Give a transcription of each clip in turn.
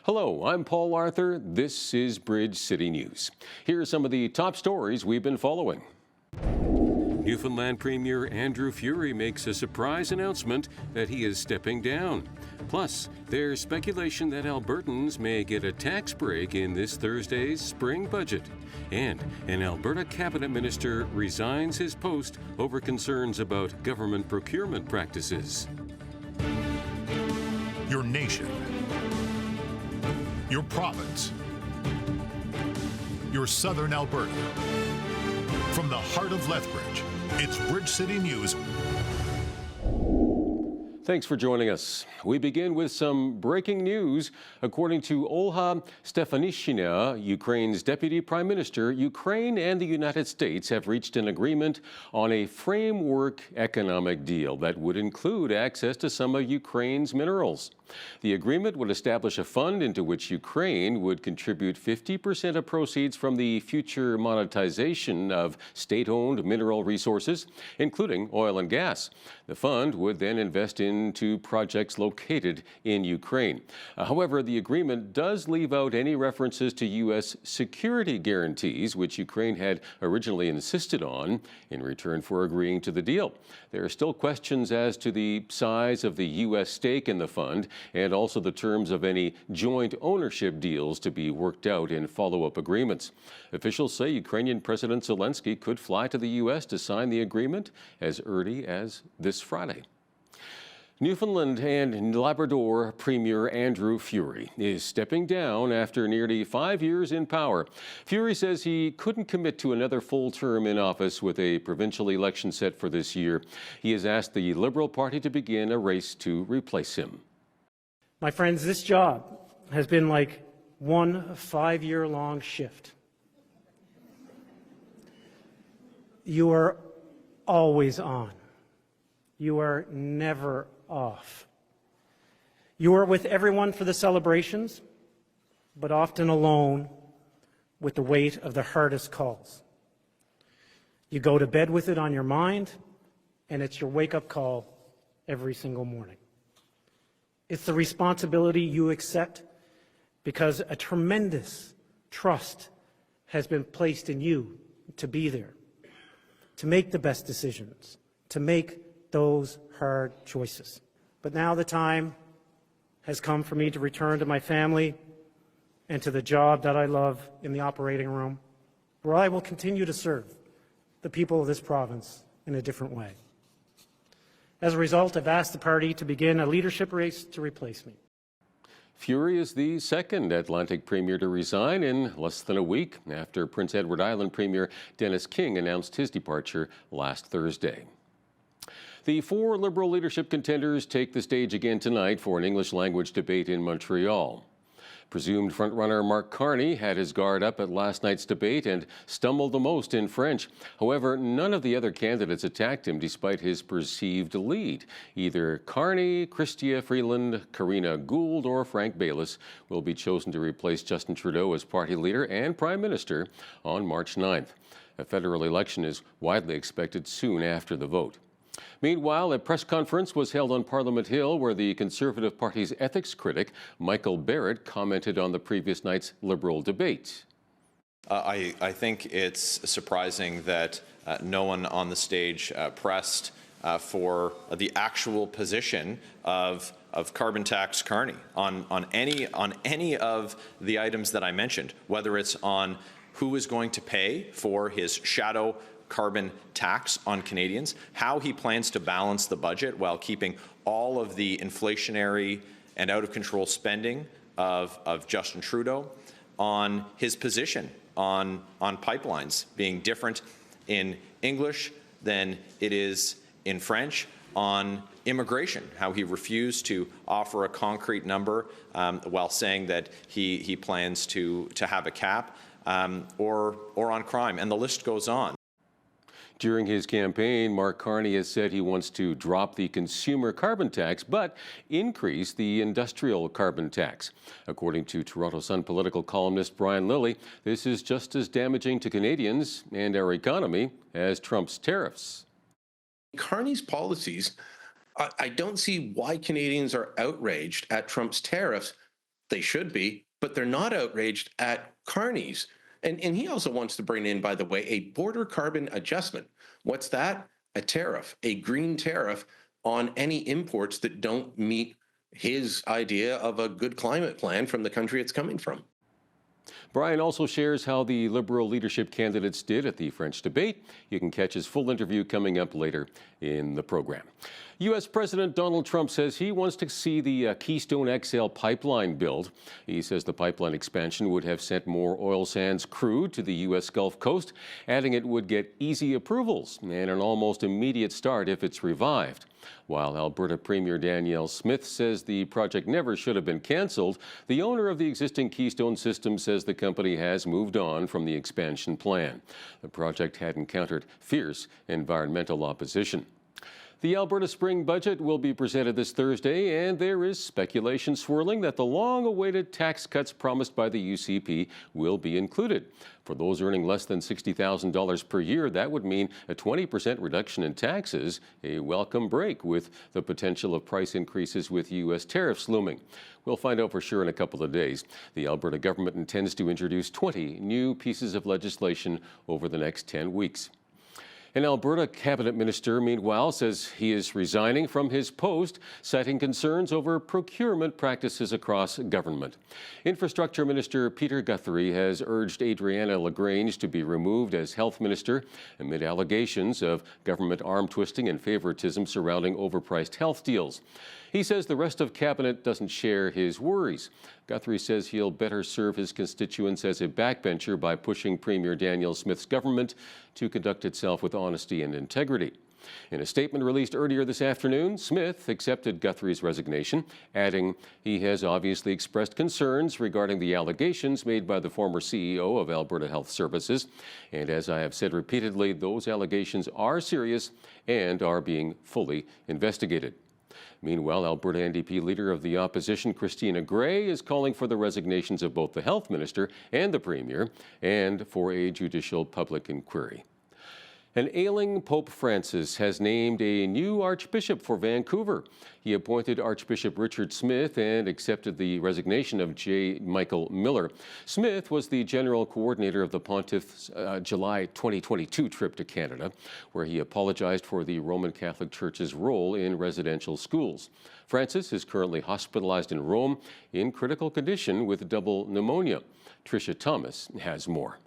Hello, I'm Paul Arthur. This is Bridge City News. Here are some of the top stories we've been following. Newfoundland Premier Andrew Furey makes a surprise announcement that he is stepping down. Plus, there's speculation that Albertans may get a tax break in this Thursday's spring budget. And an Alberta cabinet minister resigns his post over concerns about government procurement practices. Your nation, your province, your southern Alberta. From the heart of Lethbridge, it's Bridge City News. Thanks for joining us. We begin with some breaking news. According to Olha Stefanishina, Ukraine's deputy prime minister, Ukraine and the United States have reached an agreement on a framework economic deal that would include access to some of Ukraine's minerals. The agreement would establish a fund into which Ukraine would contribute 50% of proceeds from the future monetization of state-owned mineral resources, including oil and gas. The fund would then invest into projects located in Ukraine. However, the agreement does leave out any references to U.S. security guarantees, which Ukraine had originally insisted on in return for agreeing to the deal. There are still questions as to the size of the U.S. stake in the fund and also the terms of any joint ownership deals to be worked out in follow-up agreements. Officials say Ukrainian President Zelensky could fly to the U.S. to sign the agreement as early as this Friday. Newfoundland and Labrador Premier Andrew Furey is stepping down after nearly 5 years in power. Furey says he couldn't commit to another full term in office with a provincial election set for this year. He has asked the Liberal Party to begin a race to replace him. My friends, this job has been like one 5-year-long shift. You are always on. You are never off. You are with everyone for the celebrations, but often alone with the weight of the hardest calls. You go to bed with it on your mind, and it's your wake-up call every single morning. It's the responsibility you accept because a tremendous trust has been placed in you to be there, to make the best decisions, to make those hard choices. But now the time has come for me to return to my family and to the job that I love in the operating room, where I will continue to serve the people of this province in a different way. As a result, I've asked the party to begin a leadership race to replace me. Furey is the second Atlantic Premier to resign in less than a week after Prince Edward Island Premier Dennis King announced his departure last Thursday. The 4 Liberal leadership contenders take the stage again tonight for an English language debate in Montreal. Presumed frontrunner Mark Carney had his guard up at last night's debate and stumbled the most in French. However, none of the other candidates attacked him despite his perceived lead. Either Carney, Chrystia Freeland, Karina Gould, or Frank Baylis will be chosen to replace Justin Trudeau as party leader and prime minister on March 9th. A federal election is widely expected soon after the vote. Meanwhile, a press conference was held on Parliament Hill where the Conservative Party's ethics critic, Michael Barrett, commented on the previous night's Liberal debate. I think it's surprising that no one on the stage pressed for the actual position of carbon tax Carney on any of the items that I mentioned, whether it's on who is going to pay for his shadow carbon tax on Canadians, how he plans to balance the budget while keeping all of the inflationary and out-of-control spending of Justin Trudeau, on his position on pipelines being different in English than it is in French, on immigration, how he refused to offer a concrete number while saying that he plans to have a cap, or on crime, and the list goes on. During his campaign, Mark Carney has said he wants to drop the consumer carbon tax but increase the industrial carbon tax. According to Toronto Sun political columnist Brian Lilley, this is just as damaging to Canadians and our economy as Trump's tariffs. Carney's policies, I don't see why Canadians are outraged at Trump's tariffs, They should be, but they're not outraged at carnies. And he also wants to bring in, by the way, a border carbon adjustment. What's that? A tariff, a green tariff on any imports that don't meet his idea of a good climate plan from the country it's coming from. Brian also shares how the Liberal leadership candidates did at the French debate. You can catch his full interview coming up later in the program. U.S. President Donald Trump says he wants to see the Keystone XL pipeline built. He says the pipeline expansion would have sent more oil sands crude to the U.S. Gulf Coast, adding it would get easy approvals and an almost immediate start if it's revived. While Alberta Premier Danielle Smith says the project never should have been canceled, the owner of the existing Keystone system says the company has moved on from the expansion plan. The project had encountered fierce environmental opposition. The Alberta spring budget will be presented this Thursday, and there is speculation swirling that the long-awaited tax cuts promised by the UCP will be included. For those earning less than $60,000 per year, that would mean a 20% reduction in taxes, a welcome break with the potential of price increases with U.S. tariffs looming. We'll find out for sure in a couple of days. The Alberta government intends to introduce 20 new pieces of legislation over the next 10 weeks. An Alberta cabinet minister, meanwhile, says he is resigning from his post, citing concerns over procurement practices across government. Infrastructure Minister Peter Guthrie has urged Adriana LaGrange to be removed as health minister amid allegations of government arm twisting and favoritism surrounding overpriced health deals. He says the rest of cabinet doesn't share his worries. Guthrie says he'll better serve his constituents as a backbencher by pushing Premier Danielle Smith's government to conduct itself with honesty and integrity. In a statement released earlier this afternoon, Smith accepted Guthrie's resignation, adding he has obviously expressed concerns regarding the allegations made by the former CEO of Alberta Health Services. And as I have said repeatedly, those allegations are serious and are being fully investigated. Meanwhile, Alberta NDP Leader of the Opposition, Christina Gray, is calling for the resignations of both the Health Minister and the Premier and for a judicial public inquiry. An ailing Pope Francis has named a new Archbishop for Vancouver. He appointed Archbishop Richard Smith and accepted the resignation of J. Michael Miller. Smith was the general coordinator of the Pontiff's July 2022 trip to Canada, where he apologized for the Roman Catholic Church's role in residential schools. Francis is currently hospitalized in Rome in critical condition with double pneumonia. Tricia Thomas has more.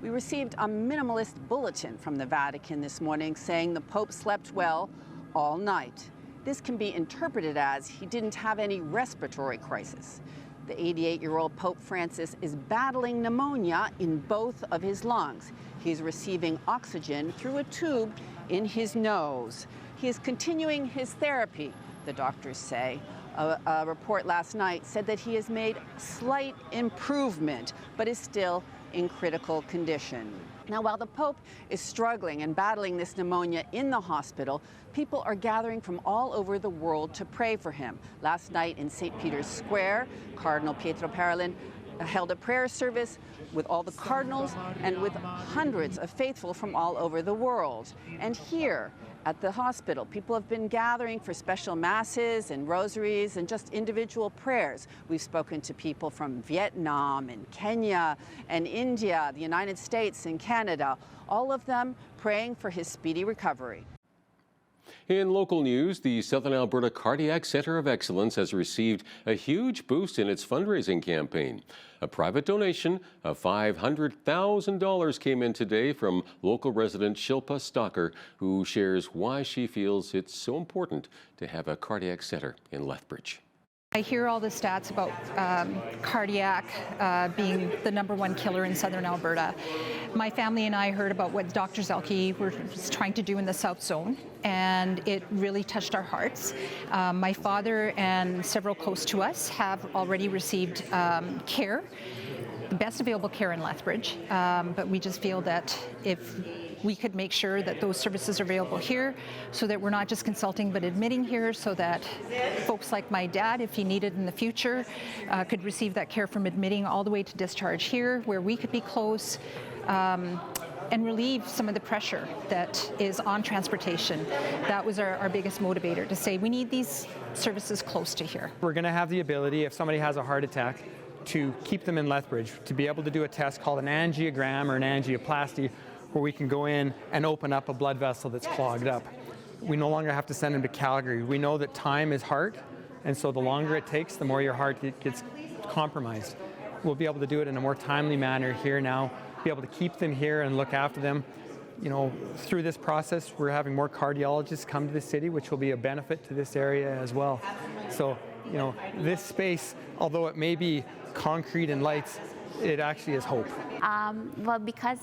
We received a minimalist bulletin from the Vatican this morning saying the Pope slept well all night. This can be interpreted as he didn't have any respiratory crisis. The 88-year-old Pope Francis is battling pneumonia in both of his lungs. He's receiving oxygen through a tube in his nose. He is continuing his therapy, the doctors say. A report last night said that he has made slight improvement, but is still in critical condition. Now, while the Pope is struggling and battling this pneumonia in the hospital, people are gathering from all over the world to pray for him. Last night in St. Peter's Square, Cardinal Pietro Parolin held a prayer service with all the cardinals and with hundreds of faithful from all over the world. And here at the hospital, people have been gathering for special masses and rosaries and just individual prayers. We've spoken to people from Vietnam and Kenya and India, the United States and Canada, all of them praying for his speedy recovery. In local news, the Southern Alberta Cardiac Centre of Excellence has received a huge boost in its fundraising campaign. A private donation of $500,000 came in today from local resident Shilpa Stalker, who shares why she feels it's so important to have a cardiac centre in Lethbridge. I hear all the stats about cardiac being the #1 killer in Southern Alberta. My family and I heard about what Dr. Zelensky was trying to do in the South Zone, and it really touched our hearts. My father and several close to us have already received care, the best available care in Lethbridge, but we just feel that if we could make sure that those services are available here so that we're not just consulting but admitting here, so that folks like my dad, if he needed in the future, could receive that care from admitting all the way to discharge here, where we could be close. and relieve some of the pressure that is on transportation. That was our biggest motivator, to say we need these services close to here. We're going to have the ability, if somebody has a heart attack, to keep them in Lethbridge, to be able to do a test called an angiogram or an angioplasty, where we can go in and open up a blood vessel that's clogged up. We no longer have to send them to Calgary. We know that time is heart, and so the longer it takes, the more your heart gets compromised. We'll be able to do it in a more timely manner here now, be able to keep them here and look after them. You know, through this process, we're having more cardiologists come to the city, which will be a benefit to this area as well. So, you know, this space, although it may be concrete and lights, it actually is hope. Well, because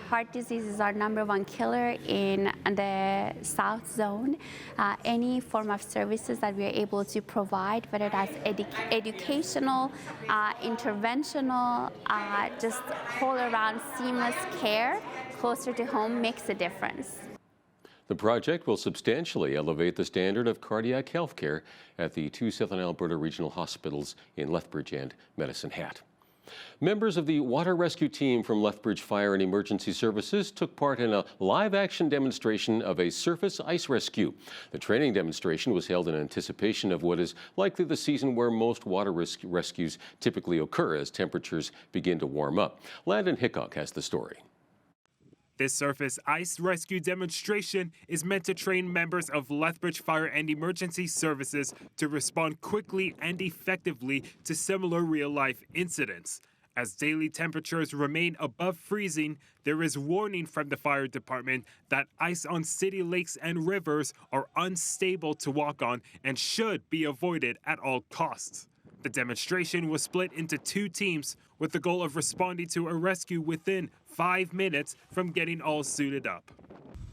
heart disease is our #1 killer in the South Zone, any form of services that we are able to provide, whether that's educational, interventional, just whole around seamless care closer to home makes a difference. The project will substantially elevate the standard of cardiac health care at the 2 Southern Alberta regional hospitals in Lethbridge and Medicine Hat. Members of the water rescue team from Lethbridge Fire and Emergency Services took part in a live-action demonstration of a surface ice rescue. The training demonstration was held in anticipation of what is likely the season where most water rescues typically occur as temperatures begin to warm up. Landon Hickok has the story. This surface ice rescue demonstration is meant to train members of Lethbridge Fire and Emergency Services to respond quickly and effectively to similar real-life incidents. As daily temperatures remain above freezing, there is warning from the fire department that ice on city lakes and rivers are unstable to walk on and should be avoided at all costs. The demonstration was split into 2 teams with the goal of responding to a rescue within 5 minutes from getting all suited up.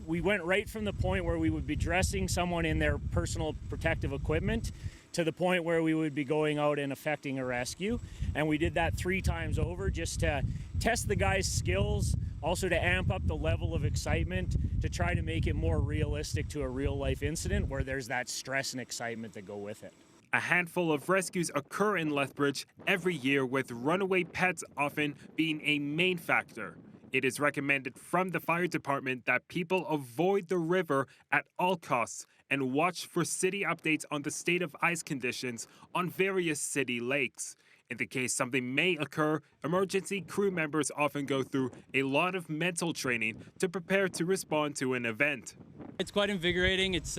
We went right from the point where we would be dressing someone in their personal protective equipment to the point where we would be going out and effecting a rescue. And we did that 3 times over just to test the guys' skills, also to amp up the level of excitement, to try to make it more realistic to a real-life incident where there's that stress and excitement that go with it. A handful of rescues occur in Lethbridge every year, with runaway pets often being a main factor. It is recommended from the fire department that people avoid the river at all costs and watch for city updates on the state of ice conditions on various city lakes. In the case something may occur, emergency crew members often go through a lot of mental training to prepare to respond to an event. It's quite invigorating. It's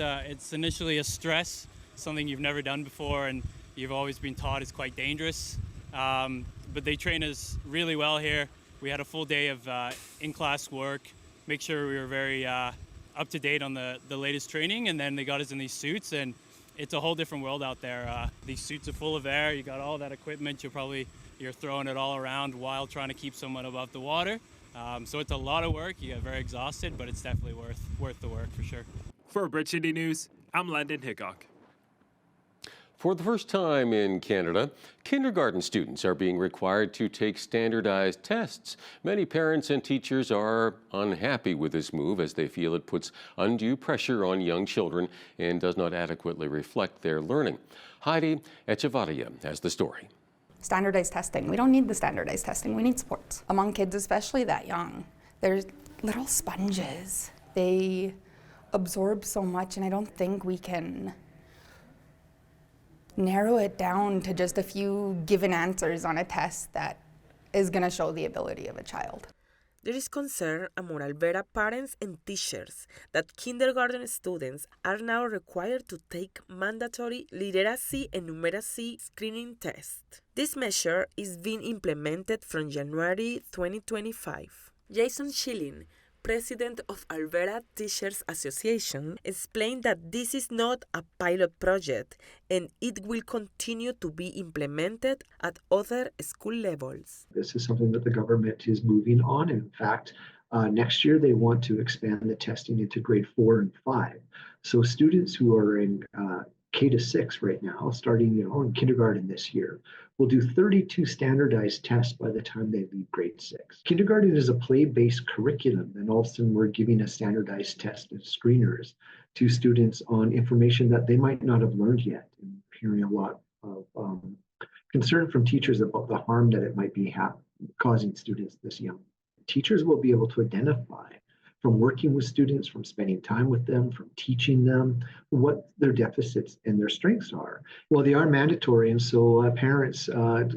initially a stress, something you've never done before and you've always been taught is quite dangerous. But they train us really well here. We had a full day of in-class work, make sure we were very up to date on the latest training, and then they got us in these suits, and it's a whole different world out there. These suits are full of air, you got all that equipment, you're throwing it all around while trying to keep someone above the water. So it's a lot of work, you get very exhausted, but it's definitely worth the work for sure. For Bridge City News, I'm Landon Hickok. For the first time in Canada, kindergarten students are being required to take standardized tests. Many parents and teachers are unhappy with this move as they feel it puts undue pressure on young children and does not adequately reflect their learning. Heidi Echevarria has the story. Standardized testing. We don't need the standardized testing. We need sports. Among kids, especially that young, they're little sponges. They absorb so much, and I don't think we can narrow it down to just a few given answers on a test that is going to show the ability of a child. There is concern among Alberta parents and teachers that kindergarten students are now required to take mandatory literacy and numeracy screening tests. This measure is being implemented from January 2025. Jason Schilling, President of Alberta Teachers Association, explained that this is not a pilot project and it will continue to be implemented at other school levels. This is something that the government is moving on. In fact, next year they want to expand the testing into grade 4 and 5. So students who are in K-6 right now, starting in kindergarten this year, will do 32 standardized tests by the time they leave grade 6. Kindergarten is a play-based curriculum, and all of a sudden we're giving a standardized test of screeners to students on information that they might not have learned yet. And hearing a lot of concern from teachers about the harm that it might be causing students this young. Teachers will be able to identify from working with students, from spending time with them, from teaching them what their deficits and their strengths are. Well, they are mandatory, and so parents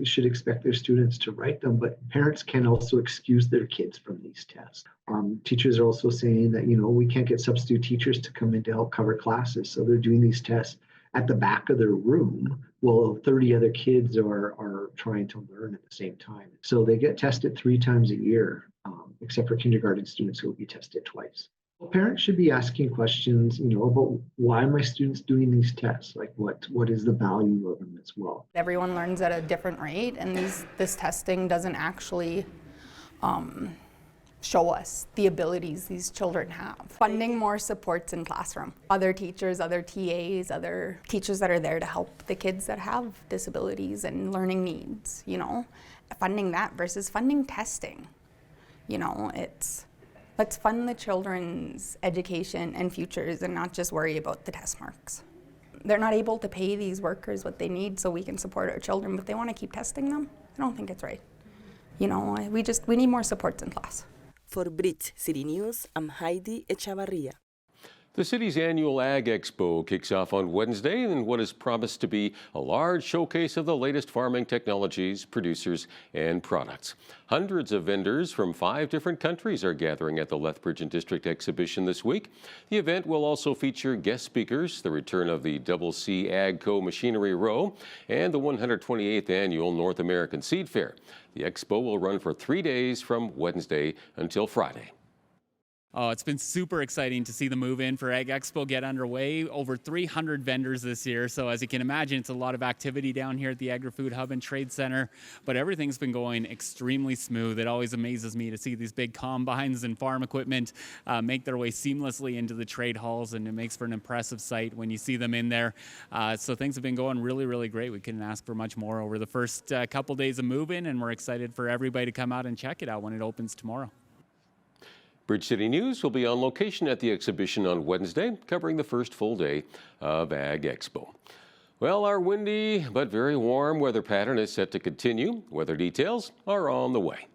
should expect their students to write them, but parents can also excuse their kids from these tests. Teachers are also saying that, we can't get substitute teachers to come in to help cover classes, so they're doing these tests at the back of their room while 30 other kids are trying to learn at the same time. So they get tested 3 times a year, except for kindergarten students who will be tested twice. Well, parents should be asking questions, about why my students doing these tests? Like what is the value of them as well? Everyone learns at a different rate, and this testing doesn't actually show us the abilities these children have. Funding more supports in classroom. Other teachers, other TAs, other teachers that are there to help the kids that have disabilities and learning needs, Funding that versus funding testing. Let's fund the children's education and futures and not just worry about the test marks. They're not able to pay these workers what they need so we can support our children, but they want to keep testing them. I don't think it's right. We need more supports in class. For Bridge City News, I'm Heidi Echavarria. The city's annual Ag Expo kicks off on Wednesday in what is promised to be a large showcase of the latest farming technologies, producers, and products. Hundreds of vendors from 5 different countries are gathering at the Lethbridge and District exhibition this week. The event will also feature guest speakers, the return of the Double C AGCO Machinery Row, and the 128th annual North American Seed Fair. The expo will run for 3 days from Wednesday until Friday. Oh, it's been super exciting to see the move in for Ag Expo get underway. Over 300 vendors this year. So as you can imagine, it's a lot of activity down here at the Agri-Food Hub and Trade Center. But everything's been going extremely smooth. It always amazes me to see these big combines and farm equipment make their way seamlessly into the trade halls. And it makes for an impressive sight when you see them in there. So things have been going really, really great. We couldn't ask for much more over the first couple days of move-in. And we're excited for everybody to come out and check it out when it opens tomorrow. Bridge City News will be on location at the exhibition on Wednesday, covering the first full day of Ag Expo. Well, our windy but very warm weather pattern is set to continue. Weather details are on the way.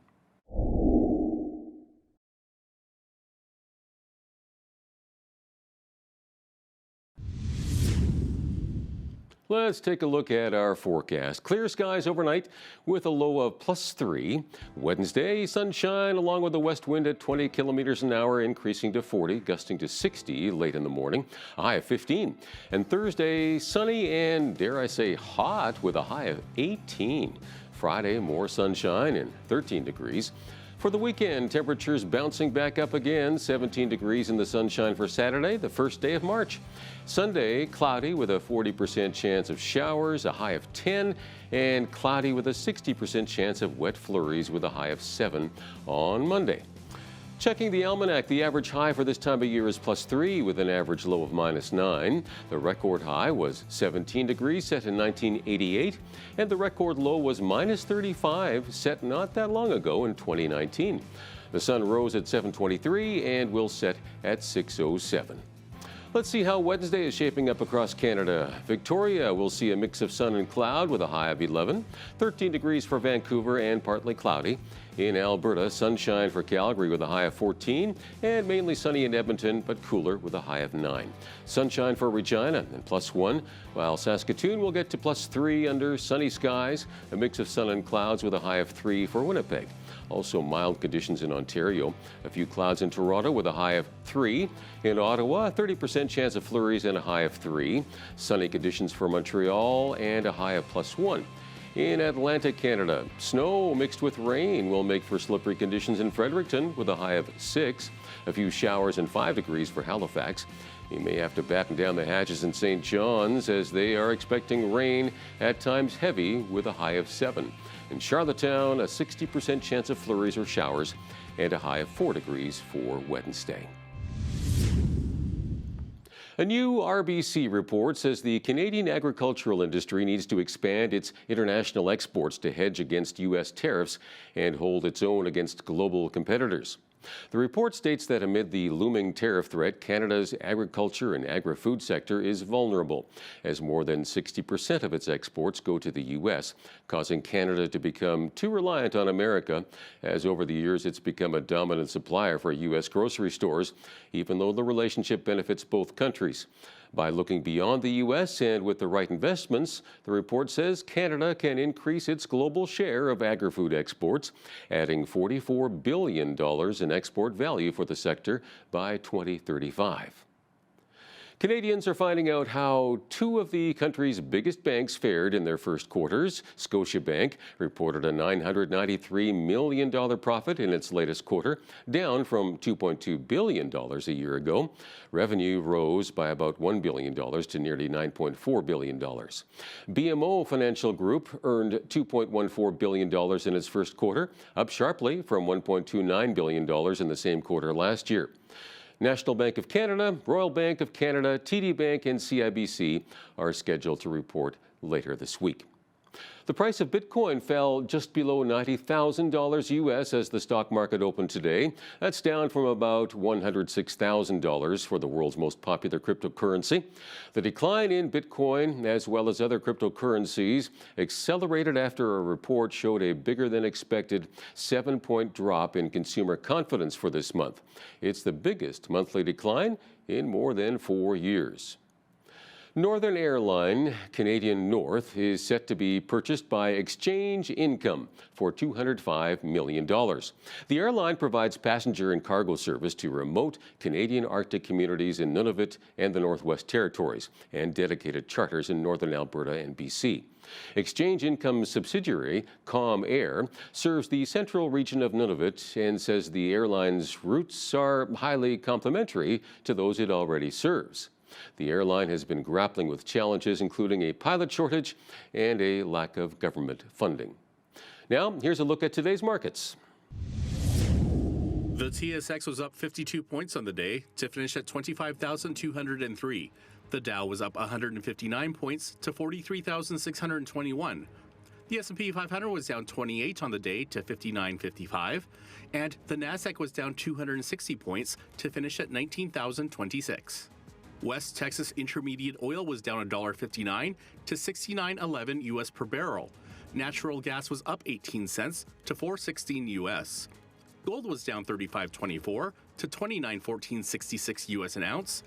Let's take a look at our forecast. Clear skies overnight with a low of +3. Wednesday, sunshine along with a west wind at 20 kilometers an hour, increasing to 40, gusting to 60 late in the morning, a high of 15. And Thursday, sunny and, dare I say, hot with a high of 18. Friday, more sunshine and 13 degrees. For the weekend, temperatures bouncing back up again, 17 degrees in the sunshine for Saturday, the first day of March. Sunday, cloudy with a 40% chance of showers, a high of 10, and cloudy with a 60% chance of wet flurries with a high of 7 on Monday. Checking the almanac, the average high for this time of year is +3 with an average low of -9. The record high was 17 degrees set in 1988, and the record low was -35 set not that long ago in 2019. The sun rose at 7:23 and will set at 6:07. Let's see how Wednesday is shaping up across Canada. Victoria will see a mix of sun and cloud with a high of 11, 13 degrees for Vancouver and partly cloudy. In Alberta, sunshine for Calgary with a high of 14, and mainly sunny in Edmonton, but cooler with a high of 9. Sunshine for Regina and +1, while Saskatoon will get to +3 under sunny skies, a mix of sun and clouds with a high of 3 for Winnipeg. Also mild conditions in Ontario. A few clouds in Toronto with a high of 3. In Ottawa, a 30% chance of flurries and a high of 3. Sunny conditions for Montreal and a high of +1. In Atlantic Canada, snow mixed with rain will make for slippery conditions in Fredericton with a high of 6. A few showers and 5 degrees for Halifax. You may have to batten down the hatches in St. John's as they are expecting rain, at times heavy, with a high of 7. In Charlottetown, a 60% chance of flurries or showers and a high of 4 degrees for Wednesday. A new RBC report says the Canadian agricultural industry needs to expand its international exports to hedge against U.S. tariffs and hold its own against global competitors. The report states that amid the looming tariff threat, Canada's agriculture and agri-food sector is vulnerable, as more than 60% of its exports go to the U.S., causing Canada to become too reliant on America, as over the years it's become a dominant supplier for U.S. grocery stores, even though the relationship benefits both countries. By looking beyond the U.S. and with the right investments, the report says Canada can increase its global share of agri-food exports, adding $44 billion in export value for the sector by 2035. Canadians are finding out how two of the country's biggest banks fared in their first quarters. Scotiabank reported a $993 million profit in its latest quarter, down from $2.2 billion a year ago. Revenue rose by about $1 billion to nearly $9.4 billion. BMO Financial Group earned $2.14 billion in its first quarter, up sharply from $1.29 billion in the same quarter last year. National Bank of Canada, Royal Bank of Canada, TD Bank, and CIBC are scheduled to report later this week. The price of Bitcoin fell just below $90,000 US as the stock market opened today. That's down from about $106,000 for the world's most popular cryptocurrency. The decline in Bitcoin, as well as other cryptocurrencies, accelerated after a report showed a bigger than expected 7-point drop in consumer confidence for this month. It's the biggest monthly decline in more than 4 years. Northern Airline Canadian North is set to be purchased by Exchange Income for $205 million. The airline provides passenger and cargo service to remote Canadian Arctic communities in Nunavut and the Northwest Territories, and dedicated charters in Northern Alberta and BC. Exchange Income's subsidiary, Calm Air, serves the central region of Nunavut and says the airline's routes are highly complementary to those it already serves. The airline has been grappling with challenges including a pilot shortage and a lack of government funding. Now, here's a look at today's markets. The TSX was up 52 points on the day to finish at 25,203. The Dow was up 159 points to 43,621. The S&P 500 was down 28 on the day to 59.55, and the Nasdaq was down 260 points to finish at 19,026. West Texas Intermediate Oil was down $1.59 to $69.11 US per barrel. Natural gas was up 18 cents to $4.16 US. Gold was down $35.24 to $29.1466 US an ounce,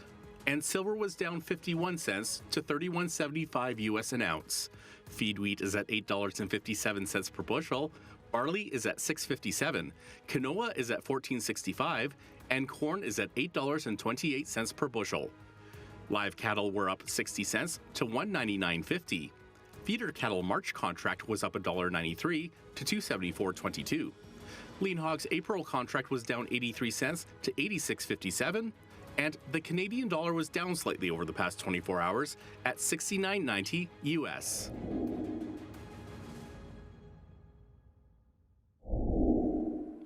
and silver was down 51 cents to $31.75 US an ounce. Feed wheat is at $8.57 per bushel. Barley is at $6.57. Quinoa is at $14.65, and corn is at $8.28 per bushel. Live cattle were up 60 cents to $199.50. Feeder cattle March contract was up $1.93 to $274.22. Lean hogs April contract was down 83 cents to 86.57, and the Canadian dollar was down slightly over the past 24 hours at 69.90 US.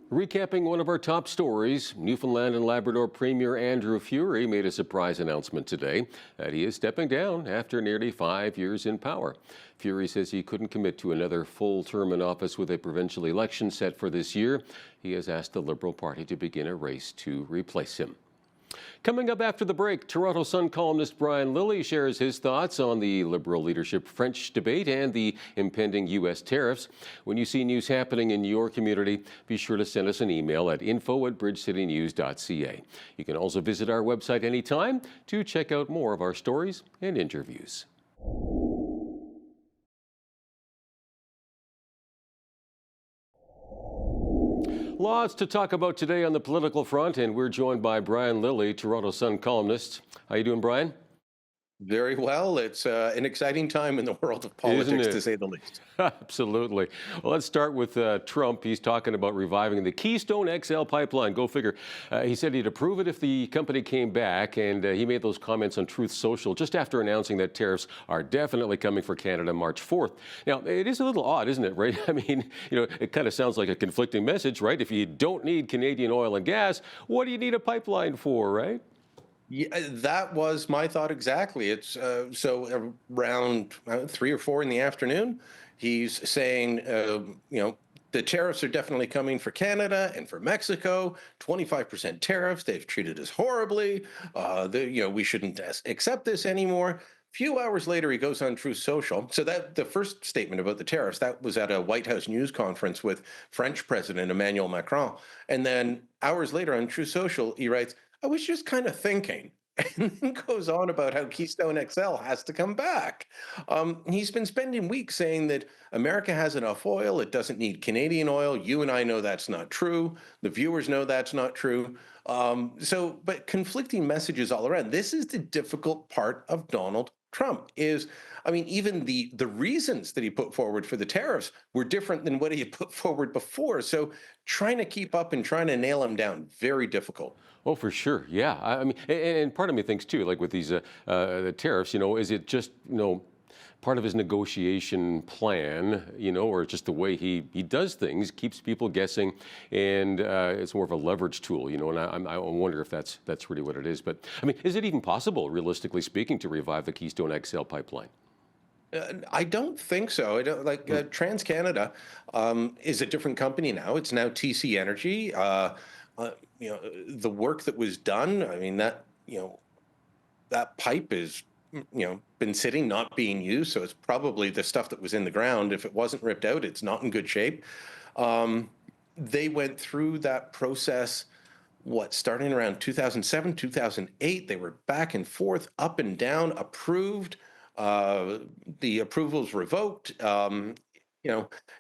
Recapping one of our top stories, Newfoundland and Labrador Premier Andrew Furey made a surprise announcement today that he is stepping down after nearly 5 years in power. Furey says he couldn't commit to another full term in office with a provincial election set for this year. He has asked the Liberal Party to begin a race to replace him. Coming up after the break, Toronto Sun columnist Brian Lilley shares his thoughts on the Liberal leadership French debate and the impending U.S. tariffs. When you see news happening in your community, be sure to send us an email at info@bridgecitynews.ca. You can also visit our website anytime to check out more of our stories and interviews. Lots to talk about today on the political front, and we're joined by Brian Lilley, Toronto Sun columnist. How you doing, Brian? Very well. It's an exciting time in the world of politics, to say the least. Absolutely. Well, let's start with Trump. He's talking about reviving the Keystone XL pipeline. Go figure. He said he'd approve it if the company came back, and he made those comments on Truth Social just after announcing that tariffs are definitely coming for Canada March 4th. Now, it is a little odd, isn't it, right? I mean, it kind of sounds like a conflicting message, right? If you don't need Canadian oil and gas, what do you need a pipeline for, right? Yeah, that was my thought exactly. It's so around 3 or 4 in the afternoon, he's saying, the tariffs are definitely coming for Canada and for Mexico. 25% tariffs. They've treated us horribly. We shouldn't accept this anymore. Few hours later, he goes on Truth Social. So that the first statement about the tariffs, that was at a White House news conference with French President Emmanuel Macron. And then hours later on Truth Social, he writes, I was just kind of thinking, and then goes on about how Keystone XL has to come back. He's been spending weeks saying that America has enough oil, it doesn't need Canadian oil. You and I know that's not true. The viewers know that's not true. But conflicting messages all around. This is the difficult part of Donald Trump even the reasons that he put forward for the tariffs were different than what he had put forward before. So trying to keep up and trying to nail him down, very difficult. Oh, for sure. Yeah. I mean, and part of me thinks too, like with these the tariffs, is it just, part of his negotiation plan, or just the way he does things, keeps people guessing, and it's more of a leverage tool, and I wonder if that's really what it is. But I mean, is it even possible, realistically speaking, to revive the Keystone XL pipeline? I don't think so. I don't TransCanada is a different company now. It's now TC Energy. The work that was done, I mean, that pipe is been sitting, not being used. So it's probably the stuff that was in the ground. If it wasn't ripped out, it's not in good shape. They went through that process, starting around 2007, 2008. They were back and forth, up and down, approved. The approvals revoked.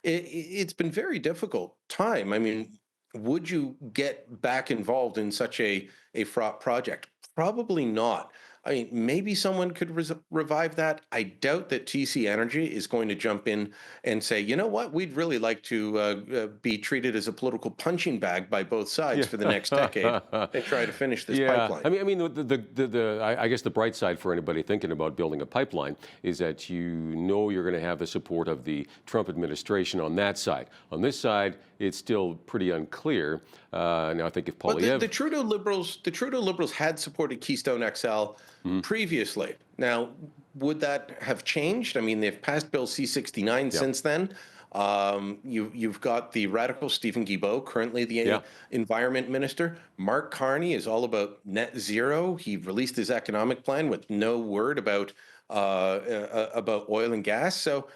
It's been very difficult time. I mean, would you get back involved in such a fraught project? Probably not. I mean, maybe someone could revive that. I doubt that TC Energy is going to jump in and say, you know what, we'd really like to be treated as a political punching bag by both sides for the next decade and try to finish this pipeline. I mean, I guess the bright side for anybody thinking about building a pipeline is that you're going to have the support of the Trump administration on that side. On this side, it's still pretty unclear. Now, I think if Poilievre... The Trudeau Liberals had supported Keystone XL previously. Now, would that have changed? I mean, they've passed Bill C-69 since then. You've got the radical Stephen Guilbeault, currently the environment minister. Mark Carney is all about net zero. He released his economic plan with no word about oil and gas. So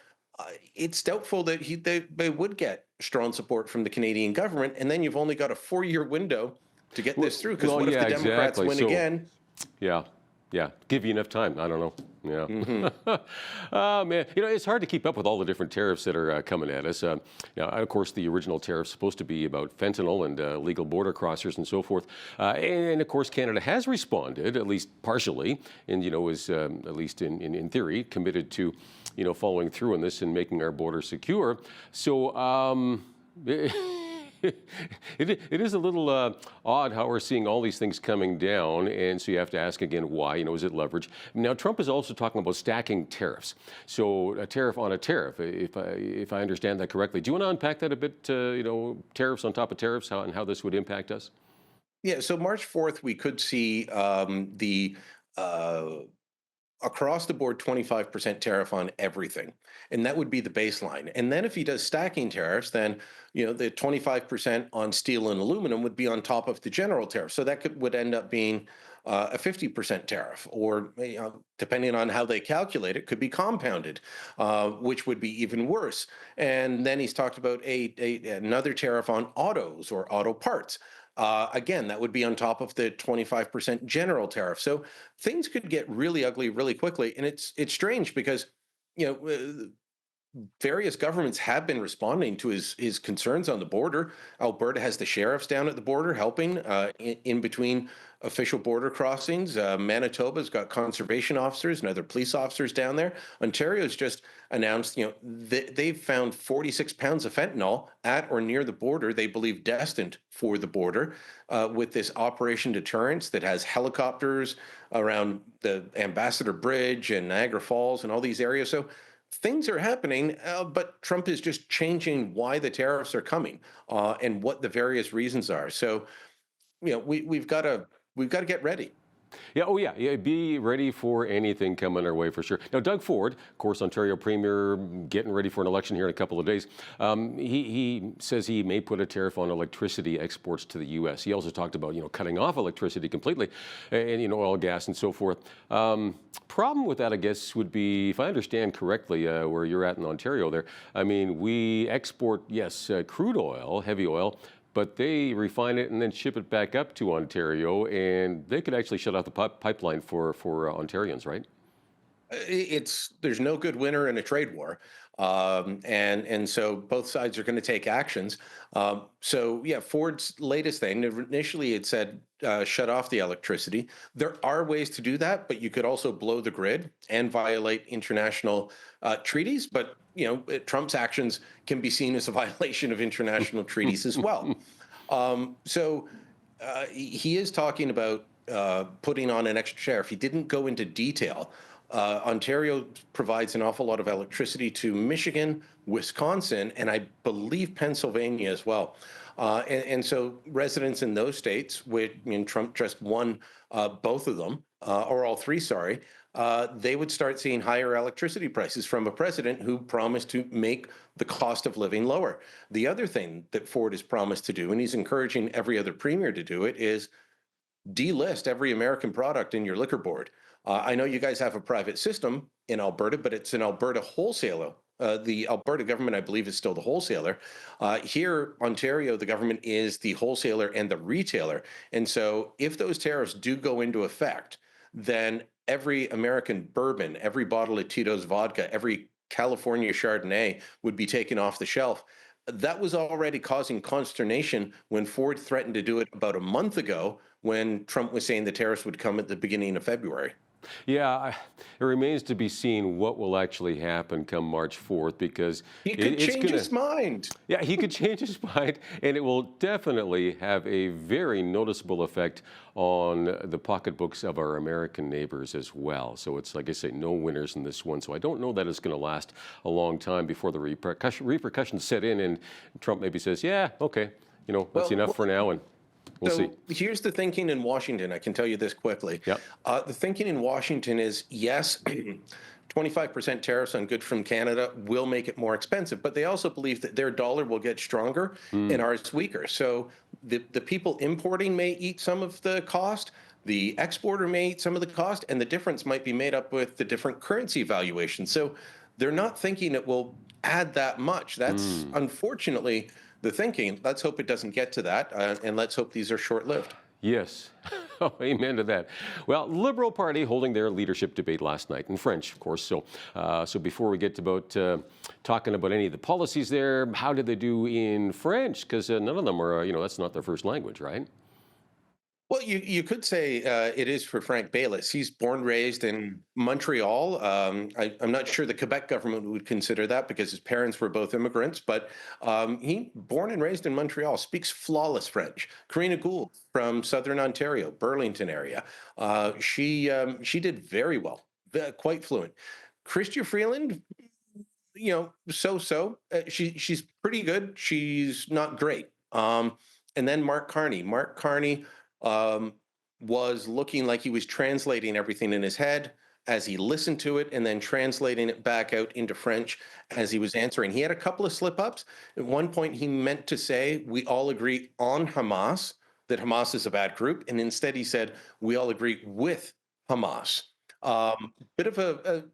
it's doubtful that they would get strong support from the Canadian government. And then you've only got a 4-year window to get this through. Because what if the Democrats win again? Yeah, give you enough time. I don't know. Yeah. Oh, man. It's hard to keep up with all the different tariffs that are coming at us. Now, of course, the original tariff's supposed to be about fentanyl and legal border crossers and so forth. And, of course, Canada has responded, at least partially, and, is, at least in theory, committed to, following through on this and making our border secure. So, it is a little odd how we're seeing all these things coming down, and so you have to ask again why. Is it leverage? Now, Trump is also talking about stacking tariffs. So a tariff on a tariff, if I understand that correctly. Do you want to unpack that a bit? Tariffs on top of tariffs, and how this would impact us? Yeah. So March 4th, we could see the across the board 25% tariff on everything. And that would be the baseline. And then if he does stacking tariffs, then, the 25% on steel and aluminum would be on top of the general tariff. So that would end up being a 50% tariff, or depending on how they calculate it, could be compounded, which would be even worse. And then he's talked about another tariff on autos or auto parts. Again, that would be on top of the 25% general tariff. So things could get really ugly really quickly. And it's strange because, various governments have been responding to his concerns on the border. Alberta has the sheriffs down at the border helping in between official border crossings. Manitoba's got conservation officers and other police officers down there. Ontario's just announced, they've found 46 pounds of fentanyl at or near the border, they believe destined for the border, with this Operation Deterrence that has helicopters around the Ambassador Bridge and Niagara Falls and all these areas. So things are happening, but Trump is just changing why the tariffs are coming and what the various reasons are. So, we've got to get ready. Yeah, oh yeah, be ready for anything coming our way for sure. Now, Doug Ford, of course, Ontario Premier, getting ready for an election here in a couple of days. He says he may put a tariff on electricity exports to the U.S. He also talked about, cutting off electricity completely and, oil, gas, and so forth. Problem with that, I guess, would be, if I understand correctly, where you're at in Ontario there, I mean, we export, yes, crude oil, heavy oil, but they refine it and then ship it back up to Ontario, and they could actually shut off the pipeline for Ontarians, right? There's no good winner in a trade war. And so both sides are going to take actions. So yeah, Ford's latest thing, initially it said shut off the electricity. There are ways to do that, but you could also blow the grid and violate international treaties. But Trump's actions can be seen as a violation of international treaties as well. So he is talking about putting on an extra tariff. He didn't go into detail. Ontario provides an awful lot of electricity to Michigan, Wisconsin, and I believe Pennsylvania as well. And so residents in those states, Trump just won both of them, or all three, sorry, they would start seeing higher electricity prices from a president who promised to make the cost of living lower. The other thing that Ford has promised to do, and he's encouraging every other premier to do it, is delist every American product in your liquor board. I know you guys have a private system in Alberta, but it's an Alberta wholesaler. The Alberta government, I believe, is still the wholesaler. Here, Ontario, the government is the wholesaler and the retailer. And so if those tariffs do go into effect, then every American bourbon, every bottle of Tito's vodka, every California Chardonnay would be taken off the shelf. That was already causing consternation when Ford threatened to do it about a month ago when Trump was saying the tariffs would come at the beginning of February. Yeah, it remains to be seen what will actually happen come March 4th, because he could change his mind. Yeah, he could change his mind, and it will definitely have a very noticeable effect on the pocketbooks of our American neighbors as well. So it's, like I say, no winners in this one. So I don't know that it's going to last a long time before the repercussions set in, and Trump maybe says, yeah, okay, that's enough for now, and we'll see. Here's the thinking in Washington. I can tell you this quickly. Yep. The thinking in Washington is, yes, 25% tariffs on goods from Canada will make it more expensive, but they also believe that their dollar will get stronger and ours weaker. So the people importing may eat some of the cost, the exporter may eat some of the cost, and the difference might be made up with the different currency valuations. So they're not thinking it will add that much. That's unfortunately the thinking. Let's hope it doesn't get to that, and let's hope these are short-lived. Yes. Oh, amen to that. Well, Liberal Party holding their leadership debate last night in French, of course. So before we get to talking about any of the policies there, how did they do in French? Because none of them are, that's not their first language, right? Well, you could say it is for Frank Baylis. He's born, raised in Montreal. I'm not sure the Quebec government would consider that because his parents were both immigrants, but he born and raised in Montreal, speaks flawless French. Karina Gould from Southern Ontario, Burlington area. She did very well, quite fluent. Chrystia Freeland, so-so. She's pretty good. She's not great. And then Mark Carney. Mark Carney was looking like he was translating everything in his head as he listened to it and then translating it back out into French as he was answering. He had a couple of slip-ups. At one point, he meant to say, we all agree on Hamas, that Hamas is a bad group, and instead he said, we all agree with Hamas. Bit of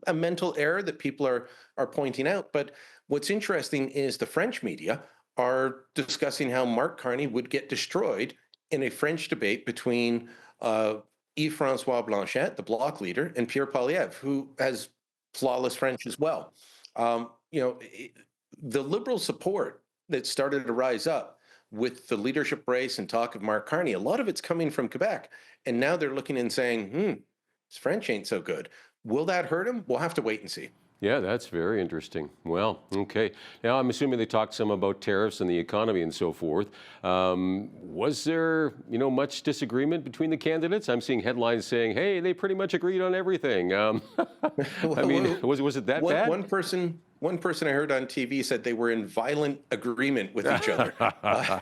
a mental error that people are pointing out, but what's interesting is the French media are discussing how Mark Carney would get destroyed in a French debate between Yves-François Blanchet, the Bloc leader, and Pierre Poilievre, who has flawless French as well. The Liberal support that started to rise up with the leadership race and talk of Mark Carney, a lot of it's coming from Quebec. And now they're looking and saying, his French ain't so good. Will that hurt him? We'll have to wait and see. Yeah, that's very interesting. Well, okay. Now, I'm assuming they talked some about tariffs and the economy and so forth. Was there, much disagreement between the candidates? I'm seeing headlines saying, hey, they pretty much agreed on everything. I mean, was it that bad? One person I heard on TV said they were in violent agreement with each other.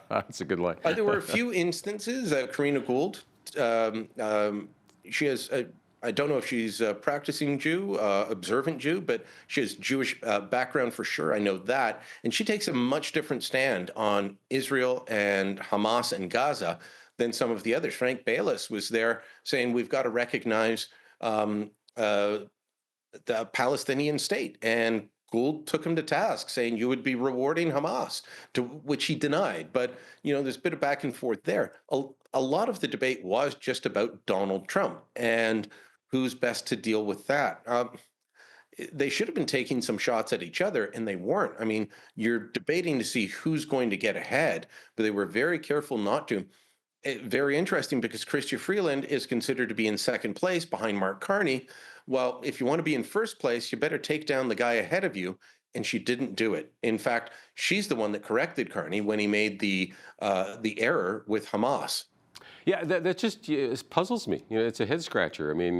That's a good line. There were a few instances. Karina Gould she has. I don't know if she's a practicing Jew, observant Jew, but she has Jewish background for sure. I know that. And she takes a much different stand on Israel and Hamas and Gaza than some of the others. Frank Bayless was there saying we've got to recognize the Palestinian state. And Gould took him to task, saying you would be rewarding Hamas, to which he denied. But, there's a bit of back and forth there. A lot of the debate was just about Donald Trump and who's best to deal with that. They should have been taking some shots at each other, and they weren't. I mean, you're debating to see who's going to get ahead, but they were very careful not to. Very interesting, because Chrystia Freeland is considered to be in second place behind Mark Carney. Well, if you want to be in first place, you better take down the guy ahead of you, and she didn't do it. In fact, she's the one that corrected Carney when he made the error with Hamas. Yeah, that just puzzles me. It's a head scratcher. I mean,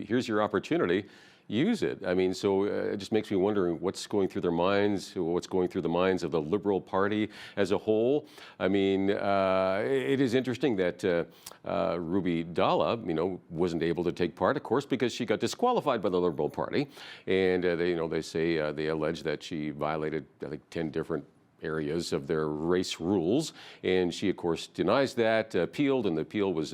here's your opportunity, use it. I mean, so it just makes me wondering what's going through their minds, what's going through the minds of the Liberal Party as a whole. I mean, it is interesting that Ruby Dalla, wasn't able to take part, of course, because she got disqualified by the Liberal Party, and they allege that she violated, I think, 10 different areas of their race rules, and she of course denies that, appealed, and the appeal was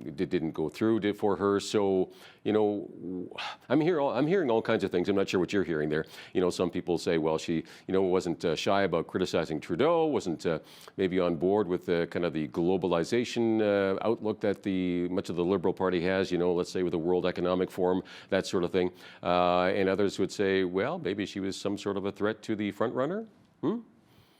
it didn't go through for her. So I'm hearing all kinds of things. I'm not sure what you're hearing there. Some people say, well, she wasn't shy about criticizing Trudeau, wasn't maybe on board with kind of the globalization outlook that much of the Liberal Party has, let's say with the World Economic Forum, that sort of thing. And others would say, well, maybe she was some sort of a threat to the front runner.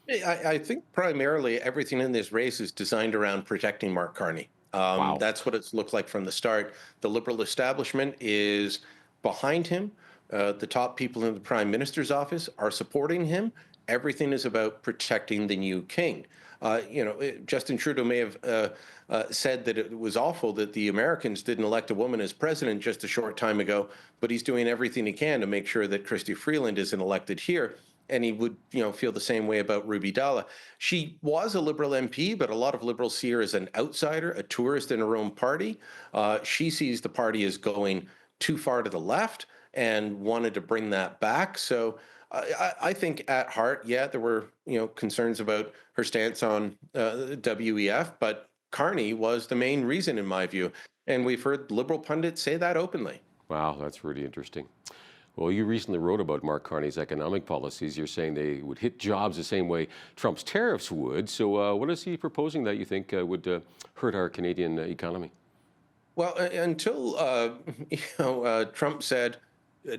I think primarily everything in this race is designed around protecting Mark Carney. Wow. That's what it's looked like from the start. The Liberal establishment is behind him. The top people in the Prime Minister's office are supporting him. Everything is about protecting the new king. Justin Trudeau may have said that it was awful that the Americans didn't elect a woman as president just a short time ago, but he's doing everything he can to make sure that Chrystia Freeland isn't elected here. And he would, feel the same way about Ruby Dalla. She was a Liberal MP, but a lot of Liberals see her as an outsider, a tourist in her own party. She sees the party as going too far to the left and wanted to bring that back. So I think at heart, there were, concerns about her stance on WEF, but Carney was the main reason, in my view. And we've heard Liberal pundits say that openly. Wow, that's really interesting. Well, you recently wrote about Mark Carney's economic policies. You're saying they would hit jobs the same way Trump's tariffs would. So what is he proposing that you think would hurt our Canadian economy? Well, until Trump said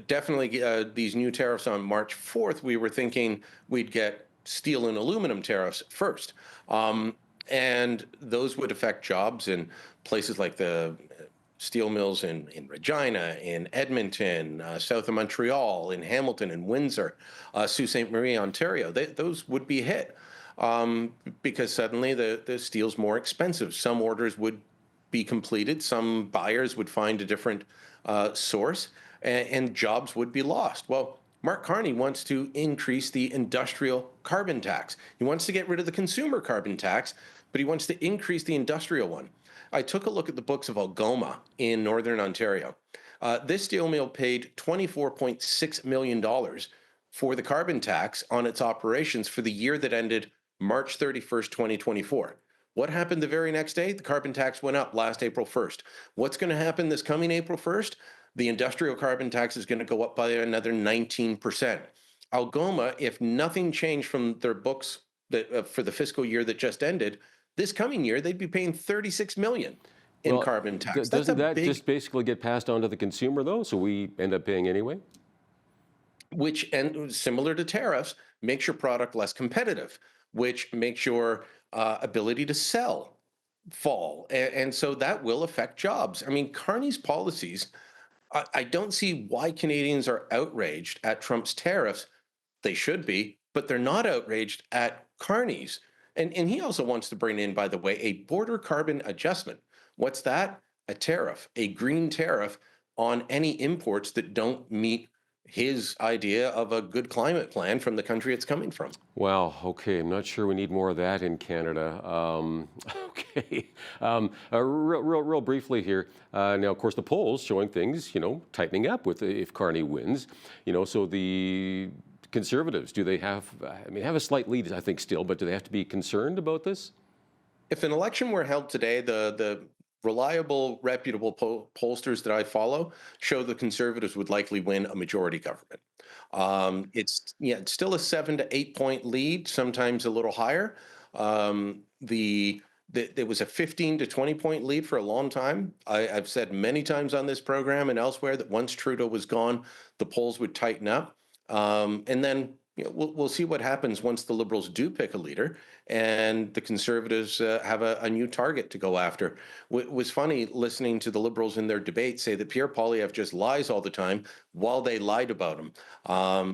definitely these new tariffs on March 4th, we were thinking we'd get steel and aluminum tariffs first. And those would affect jobs in places like the steel mills in Regina, in Edmonton, south of Montreal, in Hamilton, in Windsor, Sault Ste. Marie, Ontario. Those would be hit because suddenly the steel's more expensive. Some orders would be completed. Some buyers would find a different source, and jobs would be lost. Well, Mark Carney wants to increase the industrial carbon tax. He wants to get rid of the consumer carbon tax, but he wants to increase the industrial one. I took a look at the books of Algoma in Northern Ontario. This steel mill paid $24.6 million for the carbon tax on its operations for the year that ended March 31st, 2024. What happened the very next day? The carbon tax went up last April 1st. What's going to happen this coming April 1st? The industrial carbon tax is going to go up by another 19%. Algoma, if nothing changed from their books for the fiscal year that just ended, this coming year, they'd be paying $36 million in carbon tax. Doesn't that just basically get passed on to the consumer, though, so we end up paying anyway? Which, and similar to tariffs, makes your product less competitive, which makes your ability to sell fall. And so that will affect jobs. I mean, Carney's policies, I don't see why Canadians are outraged at Trump's tariffs. They should be, but they're not outraged at Carney's. And he also wants to bring in, by the way, a border carbon adjustment. What's that? A tariff, a green tariff on any imports that don't meet his idea of a good climate plan from the country it's coming from. Wow. Okay. I'm not sure we need more of that in Canada. Okay. Real briefly here. Now, of course, the polls showing things, tightening up with if Carney wins. So the Conservatives, do they have? Have a slight lead, I think, still, but do they have to be concerned about this? If an election were held today, the reliable, reputable pollsters that I follow show the Conservatives would likely win a majority government. It's still a 7 to 8 point lead, sometimes a little higher. There was a 15 to 20 point lead for a long time. I've said many times on this program and elsewhere that once Trudeau was gone, the polls would tighten up. And then we'll see what happens once the Liberals do pick a leader and the Conservatives have a new target to go after. It was funny listening to the Liberals in their debate say that Pierre Poilievre just lies all the time while they lied about him. I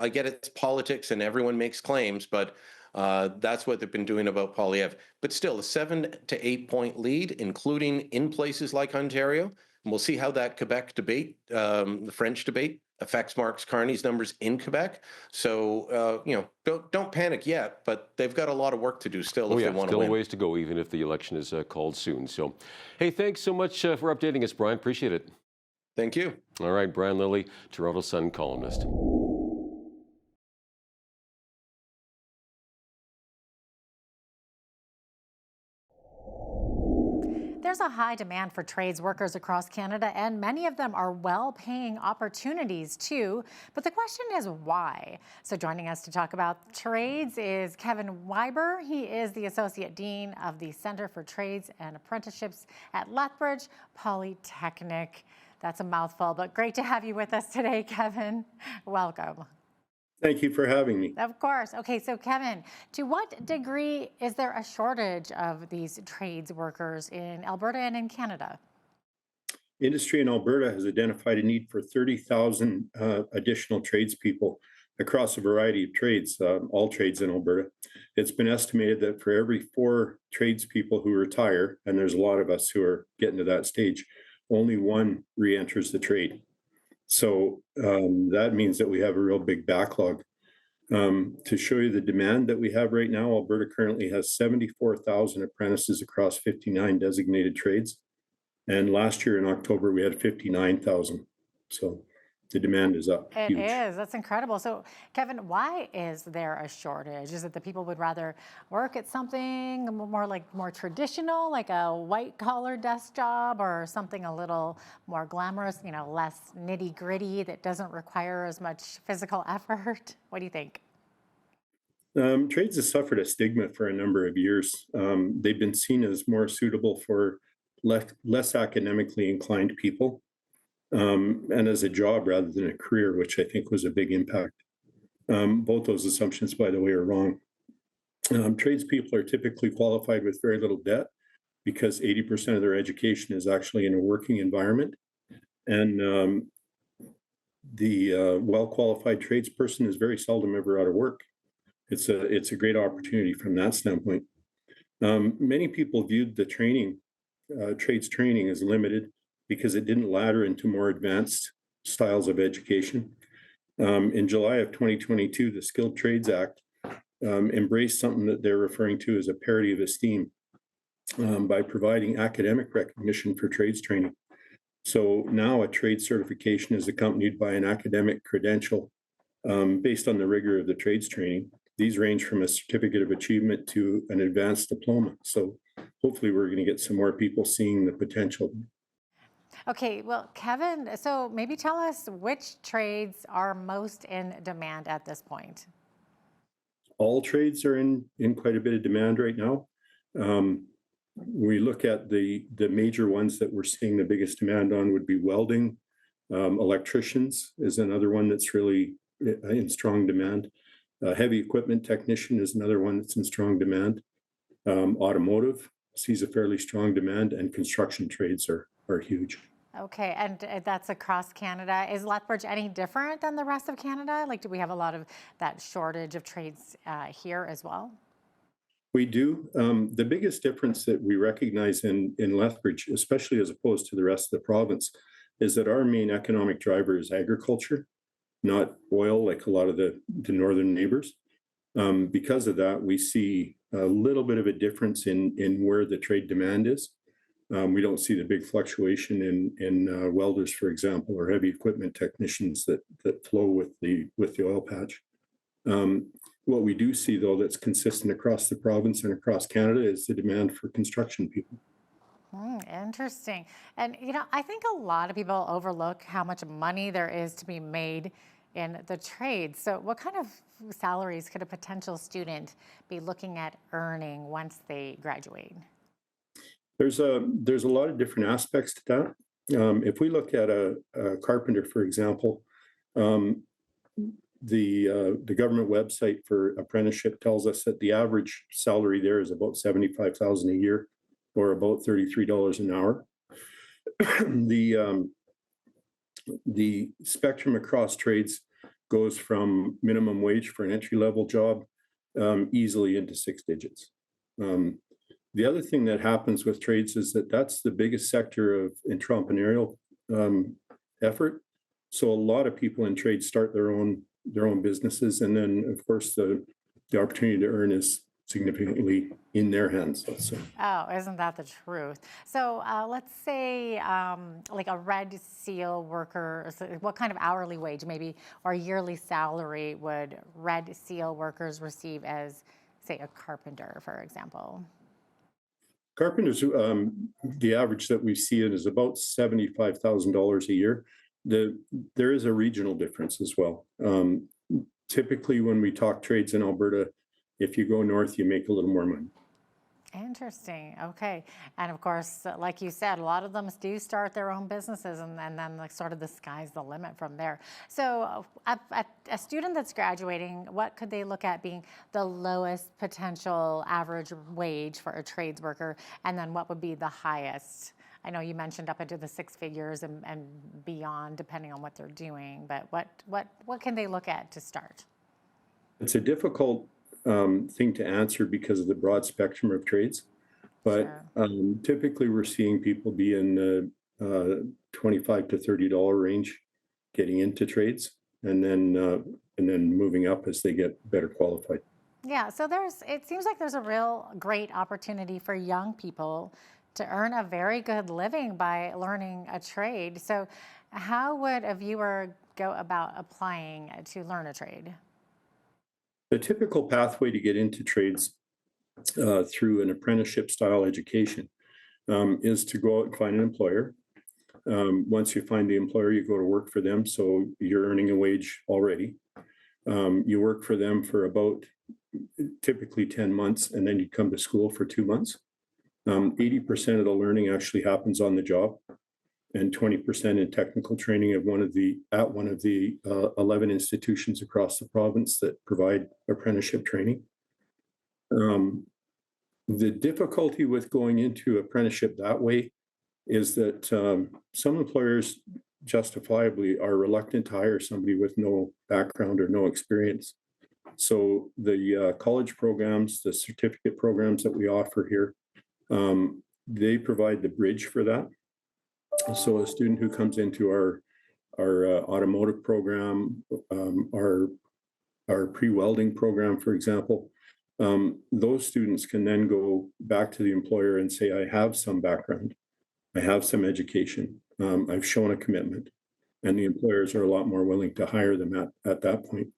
get it's politics and everyone makes claims, but that's what they've been doing about Poilievre. But still, a 7 to 8 point lead, including in places like Ontario. And we'll see how that Quebec debate, the French debate, affects Mark Carney's numbers in Quebec. So, don't panic yet, but they've got a lot of work to do still if they want to win. Still a ways to go, even if the election is called soon. So, hey, thanks so much for updating us, Brian. Appreciate it. Thank you. All right, Brian Lilly, Toronto Sun columnist. There's a high demand for trades workers across Canada, and many of them are well-paying opportunities too. But the question is why? So joining us to talk about trades is Kevin Weiber. He is the Associate Dean of the Centre for Trades and Apprenticeships at Lethbridge Polytechnic. That's a mouthful, but great to have you with us today, Kevin. Welcome. Thank you for having me. Of course. Okay, so Kevin, to what degree is there a shortage of these trades workers in Alberta and in Canada? Industry in Alberta has identified a need for 30,000 additional tradespeople across a variety of trades, all trades in Alberta. It's been estimated that for every 4 tradespeople who retire, and there's a lot of us who are getting to that stage, only 1 re-enters the trade. So that means that we have a real big backlog. To show you the demand that we have right now, Alberta currently has 74,000 apprentices across 59 designated trades. And last year in October, we had 59,000. So the demand is up. It huge. is. That's incredible. So, Kevin, why is there a shortage? Is it that people would rather work at something more traditional, like a white-collar desk job, or something a little more glamorous, less nitty-gritty that doesn't require as much physical effort? What do you think? Trades have suffered a stigma for a number of years. They've been seen as more suitable for less academically inclined people. And as a job rather than a career, which I think was a big impact. Both those assumptions, by the way, are wrong. Tradespeople are typically qualified with very little debt because 80% of their education is actually in a working environment. And the well-qualified tradesperson is very seldom ever out of work. It's a great opportunity from that standpoint. Many people viewed the trades training as limited because it didn't ladder into more advanced styles of education. In July of 2022, the Skilled Trades Act embraced something that they're referring to as a parity of esteem by providing academic recognition for trades training. So now a trade certification is accompanied by an academic credential based on the rigor of the trades training. These range from a certificate of achievement to an advanced diploma. So hopefully we're going to get some more people seeing the potential. Okay, well, Kevin, so maybe tell us which trades are most in demand at this point. All trades are in quite a bit of demand right now. We look at the major ones that we're seeing the biggest demand on would be welding. Electricians is another one that's really in strong demand. Heavy equipment technician is another one that's in strong demand. Automotive sees a fairly strong demand, and construction trades are huge. Okay, and that's across Canada. Is Lethbridge any different than the rest of Canada? Like, do we have a lot of that shortage of trades here as well? We do. The biggest difference that we recognize in Lethbridge, especially as opposed to the rest of the province, is that our main economic driver is agriculture, not oil like a lot of the northern neighbors. Because of that, we see a little bit of a difference in where the trade demand is. We don't see the big fluctuation in welders, for example, or heavy equipment technicians that flow with the oil patch. What we do see, though, that's consistent across the province and across Canada is the demand for construction people. Interesting. And, you know, I think a lot of people overlook how much money there is to be made in the trades. So what kind of salaries could a potential student be looking at earning once they graduate? There's a lot of different aspects to that. If we look at a carpenter, for example, the government website for apprenticeship tells us that the average salary there is about $75,000 a year, or about $33 an hour. The spectrum across trades goes from minimum wage for an entry-level job easily into 6 digits. The other thing that happens with trades is that that's the biggest sector of entrepreneurial effort. So a lot of people in trades start their own businesses, and then of course the opportunity to earn is significantly in their hands, let's say. Oh, isn't that the truth? So let's say like a Red Seal worker, so what kind of hourly wage maybe or yearly salary would Red Seal workers receive as, say, a carpenter, for example? Carpenters, the average that we see it is about $75,000 a year. There is a regional difference as well. Typically, when we talk trades in Alberta, if you go north, you make a little more money. Interesting. Okay. And of course, like you said, a lot of them do start their own businesses, and then like sort of the sky's the limit from there. So a student that's graduating, what could they look at being the lowest potential average wage for a trades worker? And then what would be the highest? I know you mentioned up into the 6 figures and beyond, depending on what they're doing, but what can they look at to start? It's a difficult thing to answer because of the broad spectrum of trades, but typically we're seeing people be in the $25 to $30 range getting into trades, and then moving up as they get better qualified. Yeah, so it seems like there's a real great opportunity for young people to earn a very good living by learning a trade. So how would a viewer go about applying to learn a trade? The typical pathway to get into trades through an apprenticeship style education is to go out and find an employer. Once you find the employer, you go to work for them, so you're earning a wage already. You work for them for about typically 10 months, and then you come to school for 2 months. 80% of the learning actually happens on the job, and 20% in technical training at one of the 11 institutions across the province that provide apprenticeship training. The difficulty with going into apprenticeship that way is that some employers justifiably are reluctant to hire somebody with no background or no experience. So the college programs, the certificate programs that we offer here, they provide the bridge for that. So a student who comes into our automotive program, our pre-welding program, for example, those students can then go back to the employer and say, I have some background, I have some education, I've shown a commitment, and the employers are a lot more willing to hire them at that point.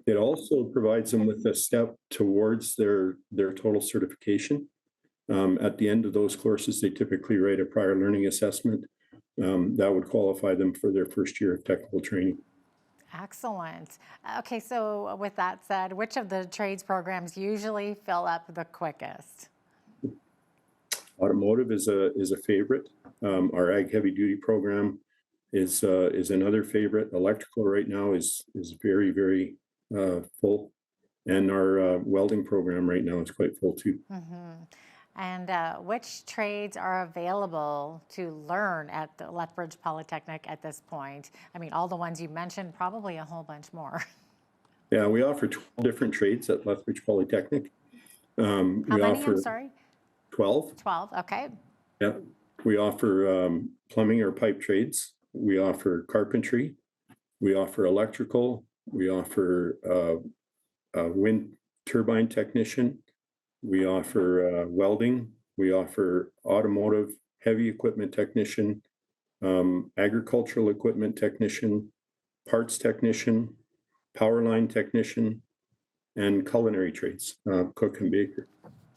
It also provides them with a step towards their total certification. At the end of those courses, they typically write a prior learning assessment that would qualify them for their first year of technical training. Excellent. Okay, so with that said, which of the trades programs usually fill up the quickest? Automotive is a favorite. Our ag heavy duty program is another favorite. Electrical right now is very, very full, and our welding program right now is quite full too. Mm-hmm. And which trades are available to learn at the Lethbridge Polytechnic at this point? I mean, all the ones you mentioned, probably a whole bunch more. Yeah, we offer 12 different trades at Lethbridge Polytechnic. How many? I'm sorry? 12. 12, okay. Yeah. We offer plumbing or pipe trades. We offer carpentry. We offer electrical. We offer a wind turbine technician. We offer welding. We offer automotive, heavy equipment technician, agricultural equipment technician, parts technician, power line technician, and culinary trades, cook and baker.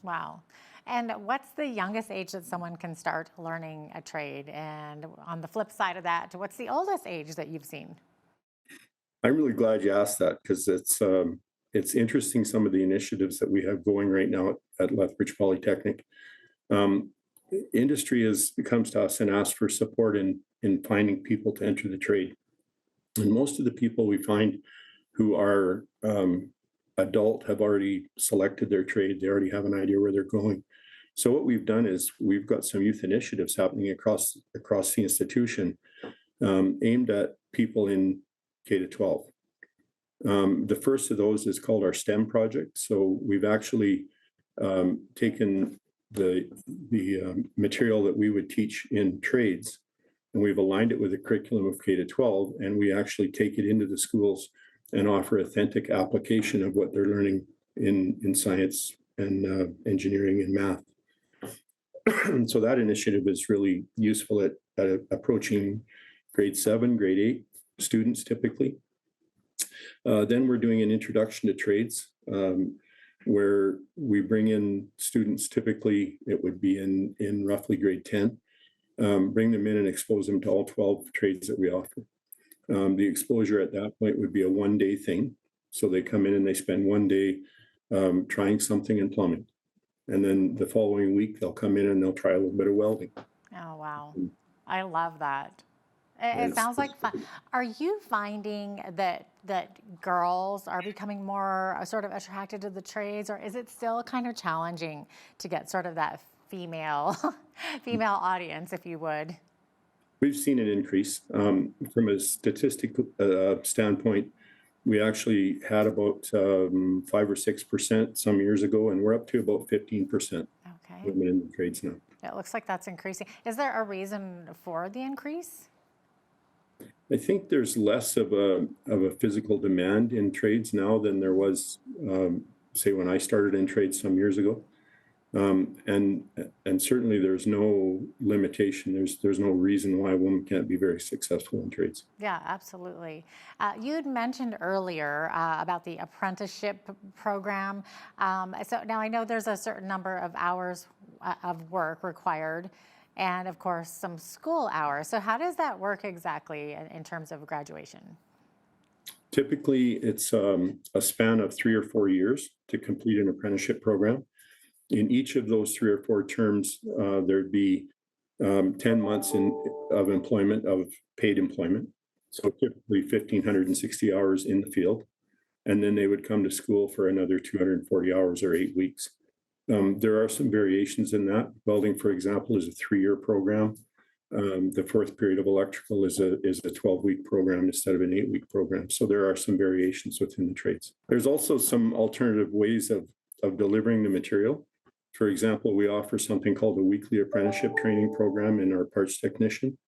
Wow. And what's the youngest age that someone can start learning a trade? And on the flip side of that, what's the oldest age that you've seen? I'm really glad you asked that, because it's interesting, some of the initiatives that we have going right now at Lethbridge Polytechnic. Industry comes to us and asks for support in finding people to enter the trade. And most of the people we find who are adult have already selected their trade. They already have an idea where they're going. So what we've done is we've got some youth initiatives happening across the institution aimed at people in K-12. The first of those is called our STEM project. So we've actually taken the material that we would teach in trades, and we've aligned it with the curriculum of K-12, and we actually take it into the schools and offer authentic application of what they're learning in science and engineering and math. And so that initiative is really useful at approaching grade 7, grade 8 students typically. Then we're doing an introduction to trades, where we bring in students, typically it would be in roughly grade 10, bring them in and expose them to all 12 trades that we offer. The exposure at that point would be a one-day thing. So they come in and they spend one day trying something in plumbing. And then the following week, they'll come in and they'll try a little bit of welding. Oh, wow. I love that. It sounds like fun. Are you finding that girls are becoming more sort of attracted to the trades, or is it still kind of challenging to get sort of that female audience, if you would? We've seen an increase. From a statistical standpoint, we actually had about 5 or 6% some years ago, and we're up to about 15% women in the trades now. It looks like that's increasing. Is there a reason for the increase? I think there's less of a physical demand in trades now than there was, say, when I started in trades some years ago. And certainly there's no limitation. There's no reason why a woman can't be very successful in trades. Yeah, absolutely. You had mentioned earlier about the apprenticeship program. So now I know there's a certain number of hours of work required, and of course some school hours. So how does that work exactly in terms of graduation? Typically, it's a span of 3 or 4 years to complete an apprenticeship program. In each of those 3 or 4 terms, there'd be 10 months of employment, of paid employment. So typically 1,560 hours in the field. And then they would come to school for another 240 hours or 8 weeks. There are some variations in that. Welding, for example, is a 3-year program. The 4th period of electrical is a 12-week program instead of an 8-week program. So there are some variations within the trades. There's also some alternative ways of delivering the material. For example, we offer something called a weekly apprenticeship training program in our parts technician.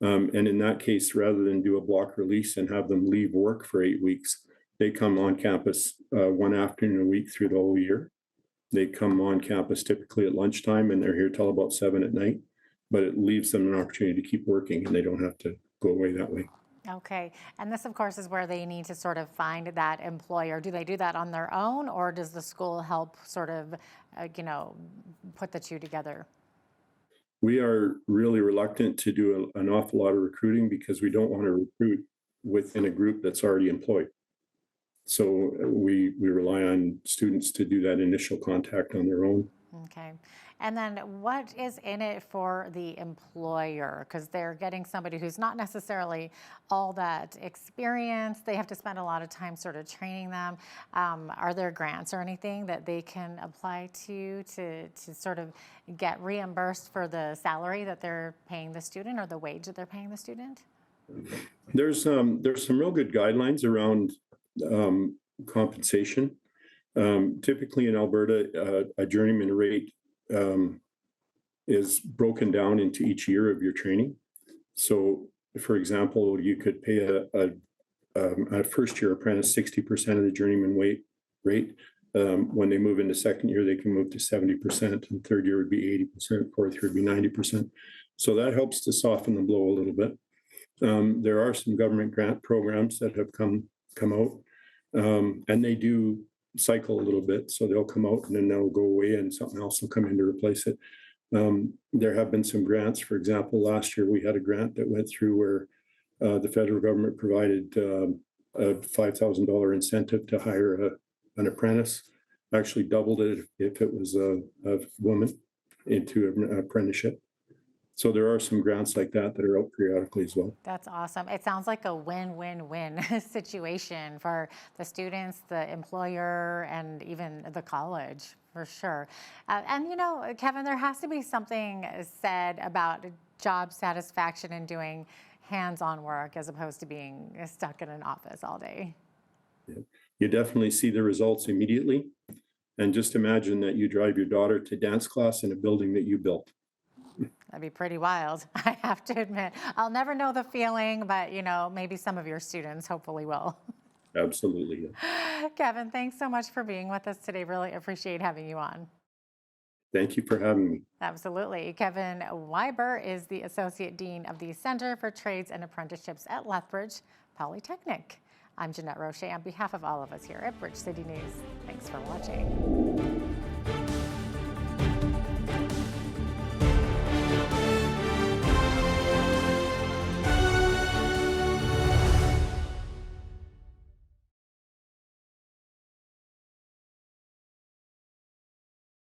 And in that case, rather than do a block release and have them leave work for 8 weeks, they come on campus one afternoon a week through the whole year. They come on campus typically at lunchtime, and they're here till about 7 at night, but it leaves them an opportunity to keep working, and they don't have to go away that way. Okay, and this of course is where they need to sort of find that employer. Do they do that on their own, or does the school help sort of, put the two together? We are really reluctant to do an awful lot of recruiting because we don't want to recruit within a group that's already employed. So we rely on students to do that initial contact on their own. Okay. And then what is in it for the employer? Because they're getting somebody who's not necessarily all that experienced. They have to spend a lot of time sort of training them. Are there grants or anything that they can apply to sort of get reimbursed for the salary that they're paying the student or the wage that they're paying the student? There's some real good guidelines around compensation. Typically in Alberta, a journeyman rate is broken down into each year of your training. So, for example, you could pay a first-year apprentice 60% of the journeyman rate. When they move into second year, they can move to 70%, and third year would be 80%, fourth year would be 90%. So that helps to soften the blow a little bit. There are some government grant programs that have come out, and they do cycle a little bit. So they'll come out and then they'll go away and something else will come in to replace it. There have been some grants. For example, last year we had a grant that went through where the federal government provided a $5,000 incentive to hire an apprentice, actually doubled it if it was a woman into an apprenticeship. So there are some grants like that that are out periodically as well. That's awesome. It sounds like a win-win-win situation for the students, the employer, and even the college, for sure. And you know, Kevin, there has to be something said about job satisfaction and doing hands-on work as opposed to being stuck in an office all day. Yeah. You definitely see the results immediately. And just imagine that you drive your daughter to dance class in a building that you built. That'd be pretty wild, I have to admit. I'll never know the feeling, but you know, maybe some of your students hopefully will. Absolutely. Yeah. Kevin, thanks so much for being with us today. Really appreciate having you on. Thank you for having me. Absolutely. Kevin Weiber is the Associate Dean of the Center for Trades and Apprenticeships at Lethbridge Polytechnic. I'm Jeanette Roche on behalf of all of us here at Bridge City News. Thanks for watching.